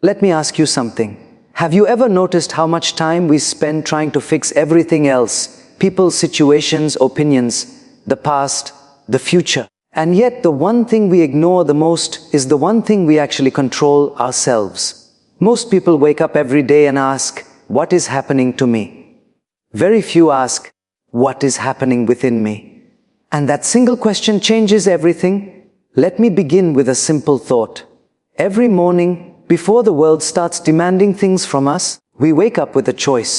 Let me ask you something. Have you ever noticed how much time we spend trying to fix everything else? People, situations, opinions, the past, the future. And yet the one thing we ignore the most is the one thing we actually control: ourselves. Most people wake up every day and ask, what is happening to me? Very few ask, what is happening within me? And that single question changes everything. Let me begin with a simple thought. Every morning, before the world starts demanding things from us, we wake up with a choice.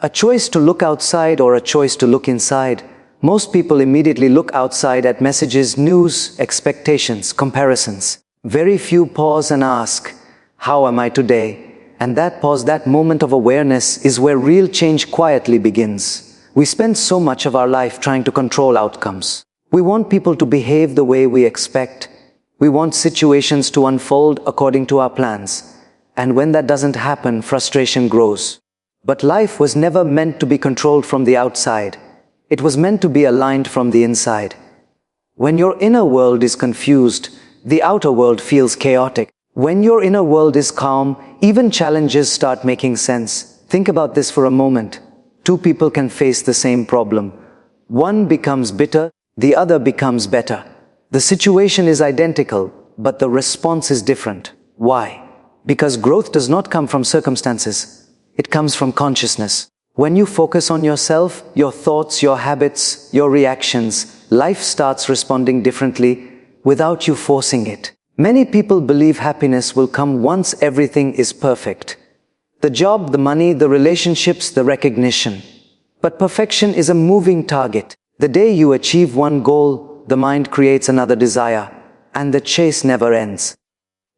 A choice to look outside or a choice to look inside. Most people immediately look outside at messages, news, expectations, comparisons. Very few pause and ask, how am I today? And that pause, that moment of awareness, is where real change quietly begins. We spend so much of our life trying to control outcomes. We want people to behave the way we expect. We want situations to unfold according to our plans. And when that doesn't happen, frustration grows. But life was never meant to be controlled from the outside. It was meant to be aligned from the inside. When your inner world is confused, the outer world feels chaotic. When your inner world is calm, even challenges start making sense. Think about this for a moment. Two people can face the same problem. One becomes bitter, the other becomes better. The situation is identical, but the response is different. Why? Because growth does not come from circumstances. It comes from consciousness. When you focus on yourself, your thoughts, your habits, your reactions, life starts responding differently without you forcing it. Many people believe happiness will come once everything is perfect. The job, the money, the relationships, the recognition. But perfection is a moving target. The day you achieve one goal, the mind creates another desire, and the chase never ends.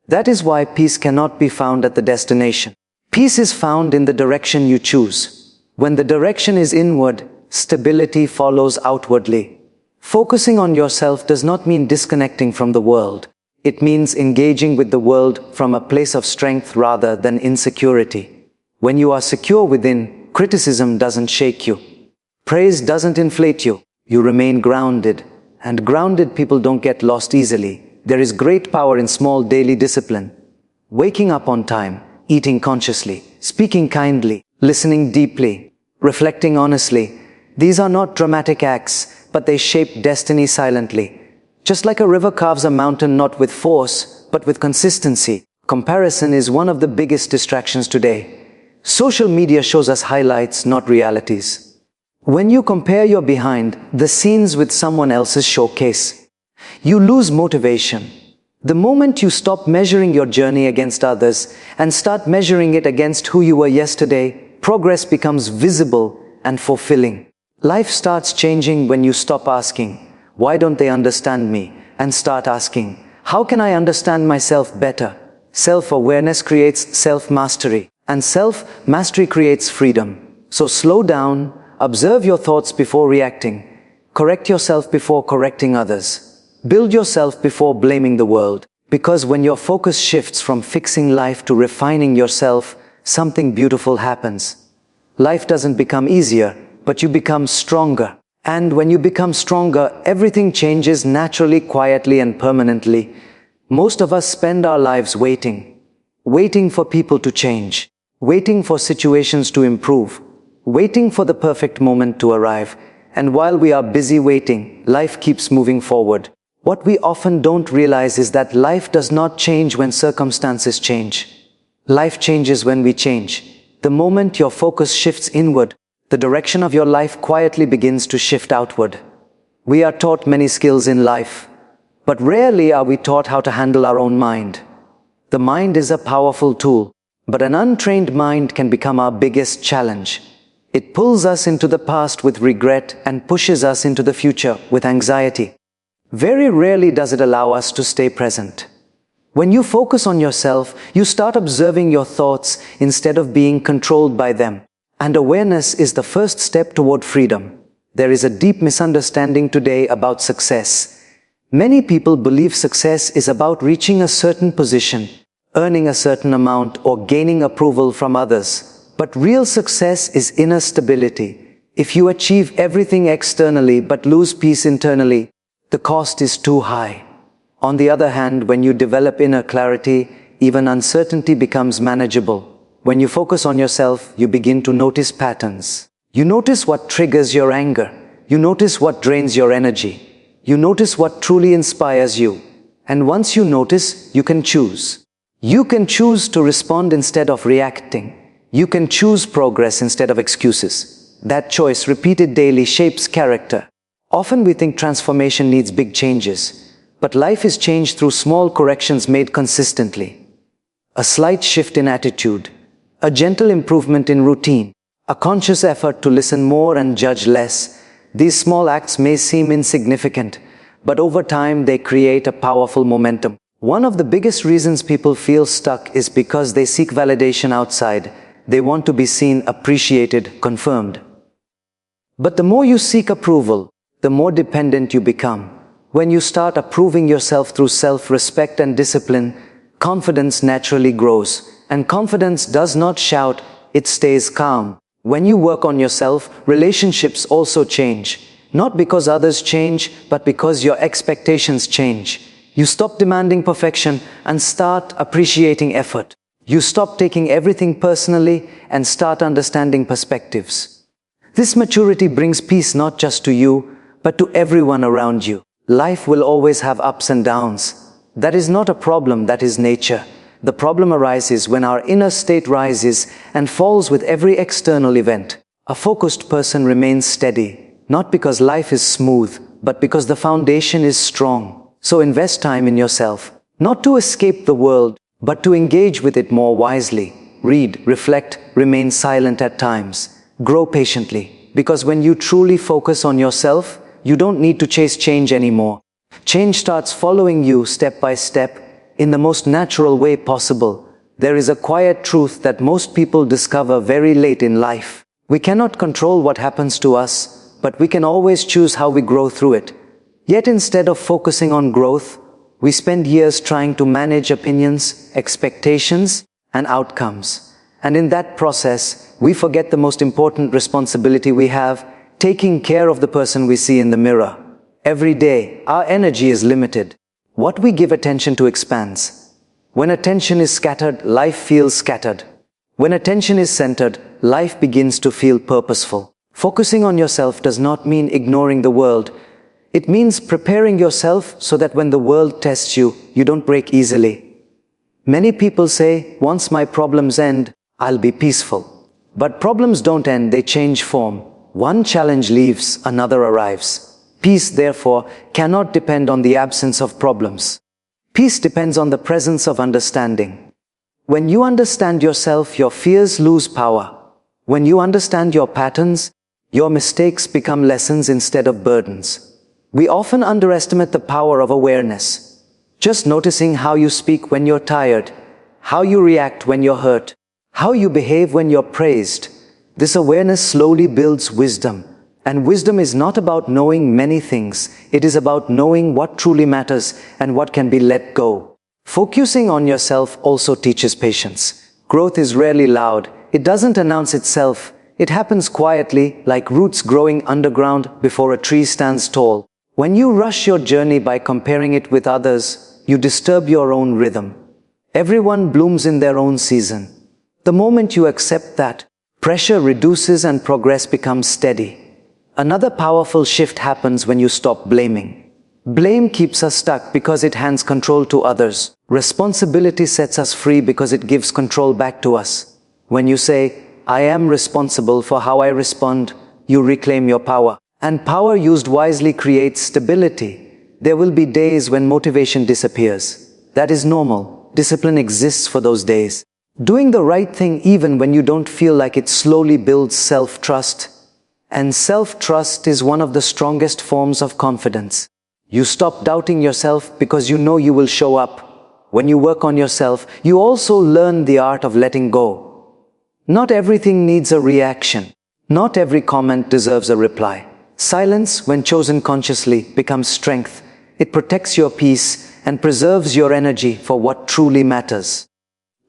That is why peace cannot be found at the destination. Peace is found in the direction you choose. When the direction is inward, stability follows outwardly. Focusing on yourself does not mean disconnecting from the world. It means engaging with the world from a place of strength rather than insecurity. When you are secure within, criticism doesn't shake you. Praise doesn't inflate you. You remain grounded. And grounded people don't get lost easily. There is great power in small daily discipline. Waking up on time, eating consciously, speaking kindly, listening deeply, reflecting honestly. These are not dramatic acts, but they shape destiny silently. Just like a river carves a mountain not with force, but with consistency. Comparison is one of the biggest distractions today. Social media shows us highlights, not realities. When you compare your behind the scenes with someone else's showcase, you lose motivation. The moment you stop measuring your journey against others and start measuring it against who you were yesterday, progress becomes visible and fulfilling. Life starts changing when you stop asking, why don't they understand me? And start asking, how can I understand myself better? Self-awareness creates self-mastery, and self-mastery creates freedom. So slow down. Observe your thoughts before reacting. Correct yourself before correcting others. Build yourself before blaming the world. Because when your focus shifts from fixing life to refining yourself, something beautiful happens. Life doesn't become easier, but you become stronger. And when you become stronger, everything changes naturally, quietly, and permanently. Most of us spend our lives waiting. Waiting for people to change. Waiting for situations to improve. Waiting for the perfect moment to arrive. And while we are busy waiting, life keeps moving forward. What we often don't realize is that life does not change when circumstances change. Life changes when we change. The moment your focus shifts inward, the direction of your life quietly begins to shift outward. We are taught many skills in life, but rarely are we taught how to handle our own mind. The mind is a powerful tool, but an untrained mind can become our biggest challenge. It pulls us into the past with regret and pushes us into the future with anxiety. Very rarely does it allow us to stay present. When you focus on yourself, you start observing your thoughts instead of being controlled by them. And awareness is the first step toward freedom. There is a deep misunderstanding today about success. Many people believe success is about reaching a certain position, earning a certain amount, or gaining approval from others. But real success is inner stability. If you achieve everything externally but lose peace internally, the cost is too high. On the other hand, when you develop inner clarity, even uncertainty becomes manageable. When you focus on yourself, you begin to notice patterns. You notice what triggers your anger. You notice what drains your energy. You notice what truly inspires you. And once you notice, you can choose. You can choose to respond instead of reacting. You can choose progress instead of excuses. That choice, repeated daily, shapes character. Often we think transformation needs big changes, but life is changed through small corrections made consistently. A slight shift in attitude, a gentle improvement in routine, a conscious effort to listen more and judge less. These small acts may seem insignificant, but over time they create a powerful momentum. One of the biggest reasons people feel stuck is because they seek validation outside. They want to be seen, appreciated, confirmed. But the more you seek approval, the more dependent you become. When you start approving yourself through self-respect and discipline, confidence naturally grows. And confidence does not shout, it stays calm. When you work on yourself, relationships also change. Not because others change, but because your expectations change. You stop demanding perfection and start appreciating effort. You stop taking everything personally and start understanding perspectives. This maturity brings peace not just to you, but to everyone around you. Life will always have ups and downs. That is not a problem, that is nature. The problem arises when our inner state rises and falls with every external event. A focused person remains steady, not because life is smooth, but because the foundation is strong. So invest time in yourself, not to escape the world, but to engage with it more wisely. Read, reflect, remain silent at times. Grow patiently, because when you truly focus on yourself, you don't need to chase change anymore. Change starts following you step by step, in the most natural way possible. There is a quiet truth that most people discover very late in life. We cannot control what happens to us, but we can always choose how we grow through it. Yet instead of focusing on growth, we spend years trying to manage opinions, expectations, and outcomes. And in that process, we forget the most important responsibility we have, taking care of the person we see in the mirror. Every day, our energy is limited. What we give attention to expands. When attention is scattered, life feels scattered. When attention is centered, life begins to feel purposeful. Focusing on yourself does not mean ignoring the world. It means preparing yourself so that when the world tests you, you don't break easily. Many people say, once my problems end, I'll be peaceful. But problems don't end, they change form. One challenge leaves, another arrives. Peace, therefore, cannot depend on the absence of problems. Peace depends on the presence of understanding. When you understand yourself, your fears lose power. When you understand your patterns, your mistakes become lessons instead of burdens. We often underestimate the power of awareness. Just noticing how you speak when you're tired, how you react when you're hurt, how you behave when you're praised. This awareness slowly builds wisdom. And wisdom is not about knowing many things. It is about knowing what truly matters and what can be let go. Focusing on yourself also teaches patience. Growth is rarely loud. It doesn't announce itself. It happens quietly, like roots growing underground before a tree stands tall. When you rush your journey by comparing it with others, you disturb your own rhythm. Everyone blooms in their own season. The moment you accept that, pressure reduces and progress becomes steady. Another powerful shift happens when you stop blaming. Blame keeps us stuck because it hands control to others. Responsibility sets us free because it gives control back to us. When you say, I am responsible for how I respond, you reclaim your power. And power used wisely creates stability. There will be days when motivation disappears. That is normal. Discipline exists for those days. Doing the right thing even when you don't feel like it slowly builds self-trust. And self-trust is one of the strongest forms of confidence. You stop doubting yourself because you know you will show up. When you work on yourself, you also learn the art of letting go. Not everything needs a reaction. Not every comment deserves a reply. Silence, when chosen consciously, becomes strength. It protects your peace and preserves your energy for what truly matters.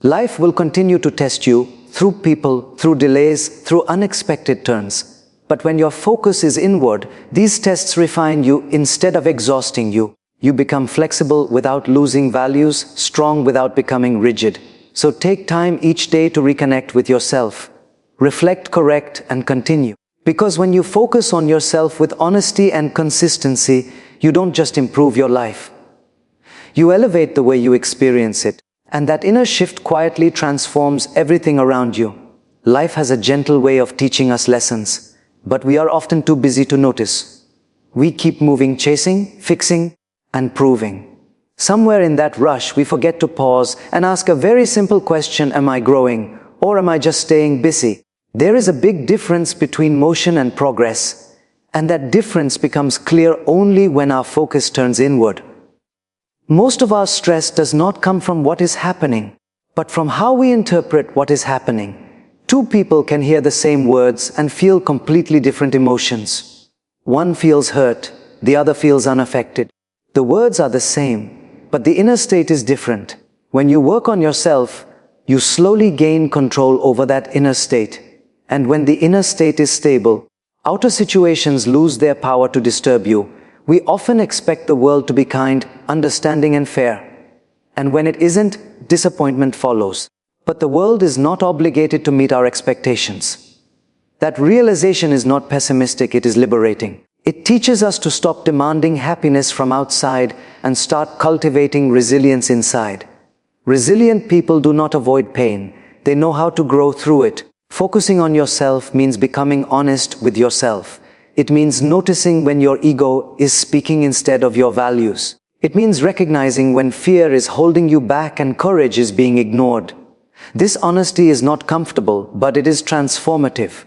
Life will continue to test you through people, through delays, through unexpected turns. But when your focus is inward, these tests refine you instead of exhausting you. You become flexible without losing values, strong without becoming rigid. So take time each day to reconnect with yourself. Reflect, correct, and continue. Because when you focus on yourself with honesty and consistency, you don't just improve your life. You elevate the way you experience it. And that inner shift quietly transforms everything around you. Life has a gentle way of teaching us lessons, but we are often too busy to notice. We keep moving, chasing, fixing, and proving. Somewhere in that rush, we forget to pause and ask a very simple question: am I growing, or am I just staying busy? There is a big difference between motion and progress, and that difference becomes clear only when our focus turns inward. Most of our stress does not come from what is happening, but from how we interpret what is happening. Two people can hear the same words and feel completely different emotions. One feels hurt, the other feels unaffected. The words are the same, but the inner state is different. When you work on yourself, you slowly gain control over that inner state. And when the inner state is stable, outer situations lose their power to disturb you. We often expect the world to be kind, understanding, and fair. And when it isn't, disappointment follows. But the world is not obligated to meet our expectations. That realization is not pessimistic, it is liberating. It teaches us to stop demanding happiness from outside and start cultivating resilience inside. Resilient people do not avoid pain. They know how to grow through it. Focusing on yourself means becoming honest with yourself. It means noticing when your ego is speaking instead of your values. It means recognizing when fear is holding you back and courage is being ignored. This honesty is not comfortable, but it is transformative.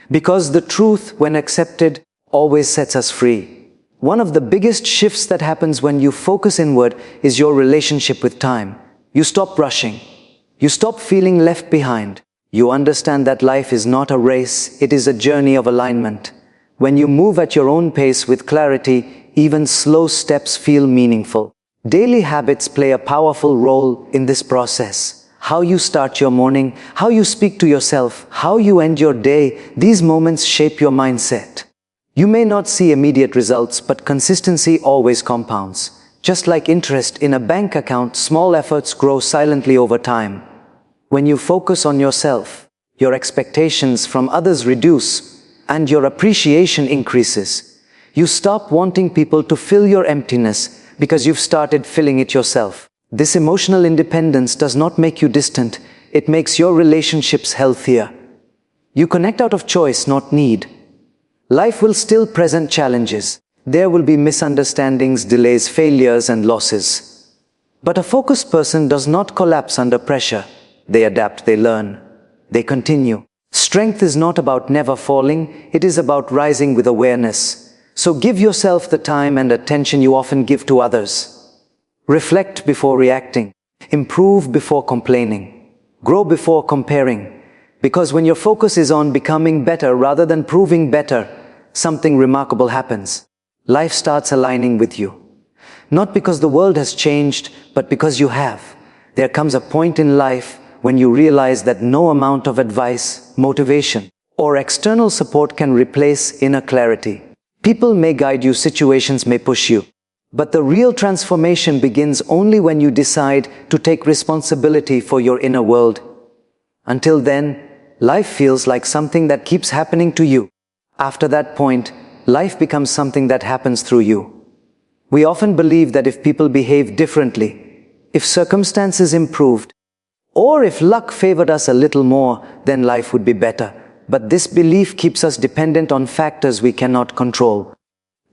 Because the truth, when accepted, always sets us free. One of the biggest shifts that happens when you focus inward is your relationship with time. You stop rushing. You stop feeling left behind. You understand that life is not a race, it is a journey of alignment. When you move at your own pace with clarity, even slow steps feel meaningful. Daily habits play a powerful role in this process. How you start your morning, how you speak to yourself, how you end your day, these moments shape your mindset. You may not see immediate results, but consistency always compounds. Just like interest in a bank account, small efforts grow silently over time. When you focus on yourself, your expectations from others reduce, and your appreciation increases. You stop wanting people to fill your emptiness because you've started filling it yourself. This emotional independence does not make you distant, it makes your relationships healthier. You connect out of choice, not need. Life will still present challenges. There will be misunderstandings, delays, failures, and losses. But a focused person does not collapse under pressure. They adapt, they learn, they continue. Strength is not about never falling, it is about rising with awareness. So give yourself the time and attention you often give to others. Reflect before reacting. Improve before complaining. Grow before comparing. Because when your focus is on becoming better rather than proving better, something remarkable happens. Life starts aligning with you. Not because the world has changed, but because you have. There comes a point in life when you realize that no amount of advice, motivation, or external support can replace inner clarity. People may guide you, situations may push you. But the real transformation begins only when you decide to take responsibility for your inner world. Until then, life feels like something that keeps happening to you. After that point, life becomes something that happens through you. We often believe that if people behave differently, if circumstances improved, or if luck favored us a little more, then life would be better. But this belief keeps us dependent on factors we cannot control.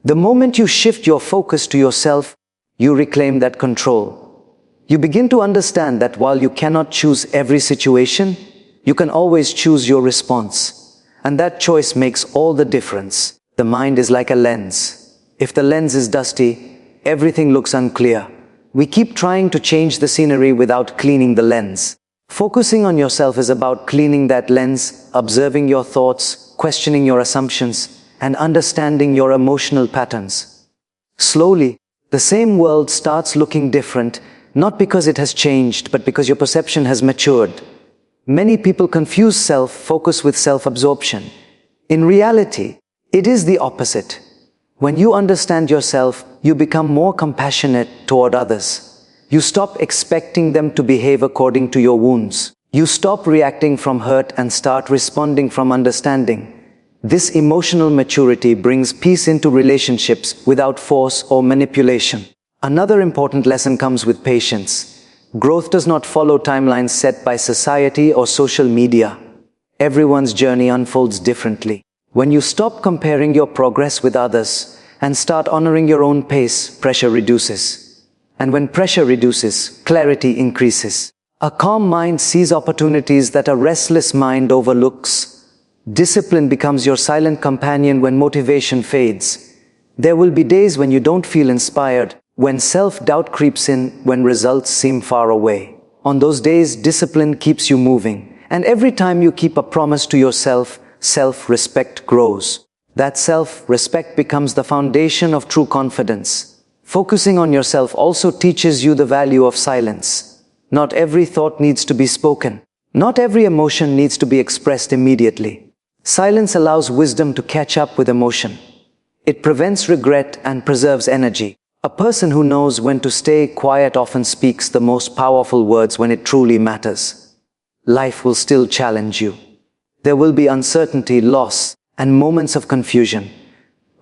The moment you shift your focus to yourself, you reclaim that control. You begin to understand that while you cannot choose every situation, you can always choose your response. And that choice makes all the difference. The mind is like a lens. If the lens is dusty, everything looks unclear. We keep trying to change the scenery without cleaning the lens. Focusing on yourself is about cleaning that lens, observing your thoughts, questioning your assumptions, and understanding your emotional patterns. Slowly, the same world starts looking different, not because it has changed, but because your perception has matured. Many people confuse self-focus with self-absorption. In reality, it is the opposite. When you understand yourself, you become more compassionate toward others. You stop expecting them to behave according to your wounds. You stop reacting from hurt and start responding from understanding. This emotional maturity brings peace into relationships without force or manipulation. Another important lesson comes with patience. Growth does not follow timelines set by society or social media. Everyone's journey unfolds differently. When you stop comparing your progress with others and start honoring your own pace, pressure reduces. And when pressure reduces, clarity increases. A calm mind sees opportunities that a restless mind overlooks. Discipline becomes your silent companion when motivation fades. There will be days when you don't feel inspired, when self-doubt creeps in, when results seem far away. On those days, discipline keeps you moving. And every time you keep a promise to yourself, self-respect grows. That self-respect becomes the foundation of true confidence. Focusing on yourself also teaches you the value of silence. Not every thought needs to be spoken. Not every emotion needs to be expressed immediately. Silence allows wisdom to catch up with emotion. It prevents regret and preserves energy. A person who knows when to stay quiet often speaks the most powerful words when it truly matters. Life will still challenge you. There will be uncertainty, loss, and moments of confusion.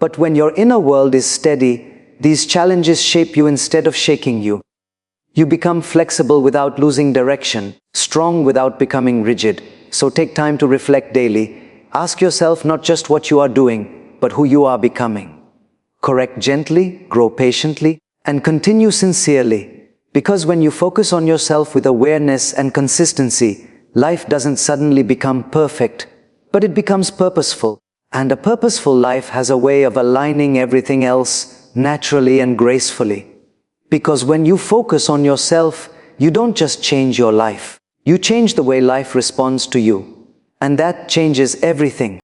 But when your inner world is steady, these challenges shape you instead of shaking you. You become flexible without losing direction, strong without becoming rigid. So take time to reflect daily. Ask yourself not just what you are doing, but who you are becoming. Correct gently, grow patiently, and continue sincerely. Because when you focus on yourself with awareness and consistency, life doesn't suddenly become perfect, but it becomes purposeful. And a purposeful life has a way of aligning everything else naturally and gracefully. Because when you focus on yourself, you don't just change your life. You change the way life responds to you. And that changes everything.